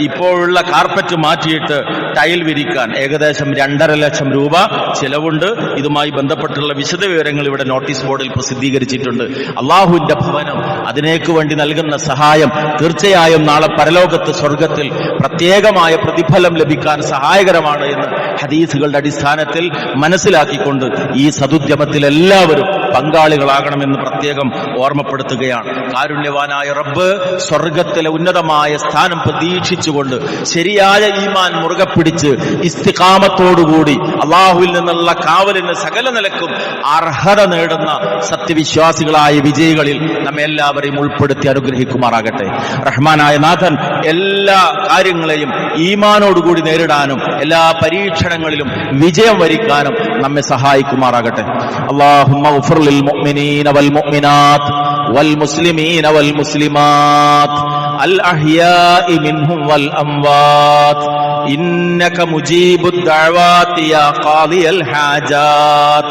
ഇപ്പോഴുള്ള കാർപ്പറ്റ് മാറ്റിയിട്ട് ടൈൽ വിരിക്കാൻ ഏകദേശം 2.5 ലക്ഷം രൂപ ചെലവുണ്ട്. ഇതുമായി ബന്ധപ്പെട്ടുള്ള വിശദവിവരങ്ങൾ ഇവിടെ നോട്ടീസ് ബോർഡിൽ പ്രസിദ്ധീകരിച്ചിട്ടുണ്ട്. അള്ളാഹുവിന്റെ ഭവനം, അതിനേക്ക് വേണ്ടി നൽകുന്ന സഹായം തീർച്ചയായും നാളെ പരലോകത്ത് സ്വർഗത്തിൽ പ്രത്യേകമായ പ്രതിഫലം ലഭിക്കാൻ സഹായകരമാണ് എന്ന് ഹദീസുകളുടെ അടിസ്ഥാനത്തിൽ മനസ്സിലാക്കിക്കൊണ്ട് ഈ സദുദ്യമത്തിൽ എല്ലാവരും പങ്കാളികളാകണമെന്ന് പ്രത്യേകം ഓർമ്മപ്പെടുത്തുകയാണ്. കാരുണ്യവാനായ റബ്ബ് സ്വർഗത്തിലെ ഉന്നതമായ സ്ഥാനം പ്രതീക്ഷിച്ചുകൊണ്ട് ശരിയായ ഈമാൻ മുറുകെ പിടിച്ച് ഇസ്തിഖാമത്തോടുകൂടി അള്ളാഹുവിൽ നിന്നുള്ള കാവലിന് സകല നിലക്കും അർഹത നേടുന്ന സത്യവിശ്വാസികളായ വിജയികളിൽ നമ്മെ എല്ലാവരെയും ഉൾപ്പെടുത്തി അനുഗ്രഹിക്കുമാറാകട്ടെ. റഹ്മാനായ നാഥൻ എല്ലാ കാര്യങ്ങളെയും ഈമാനോടുകൂടി നേരിടാനും എല്ലാ പരീക്ഷണങ്ങളിലും വിജയം വരിക്കാനും നമ്മെ സഹായിക്കുമാറാകട്ടെ. അല്ലാഹുമ്മ ഗ്ഫിർ ലിൽ മുഅ്മിനീന വൽ മുഅ്മിനാത്ത് വൽ മുസ്ലിമീന വൽ മുസ്ലിമാത്ത് അൽ അഹ്യാഇ മിൻഹും വൽ അംവാത്ത് إنك مجيب الدعوات يا قاضي الحاجات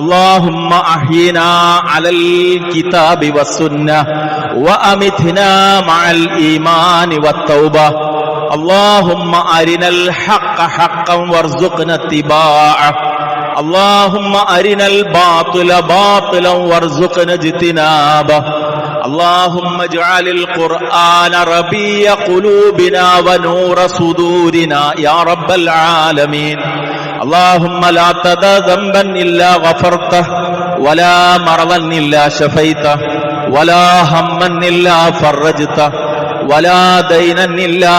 اللهم أحينا على الكتاب والسنة وأمتنا مع الإيمان والتوبة اللهم أرنا الحق حقا وارزقنا اتباعه اللهم أرنا الباطل باطلا وارزقنا اجتنابه اللهم اجعل القرآن ربيع قلوبنا ونور صدورنا يا رب العالمين اللهم لا تدع ذنبا إلا غفرته ولا مرضا إلا شفيته ولا هما إلا فرجته ولا دينا إلا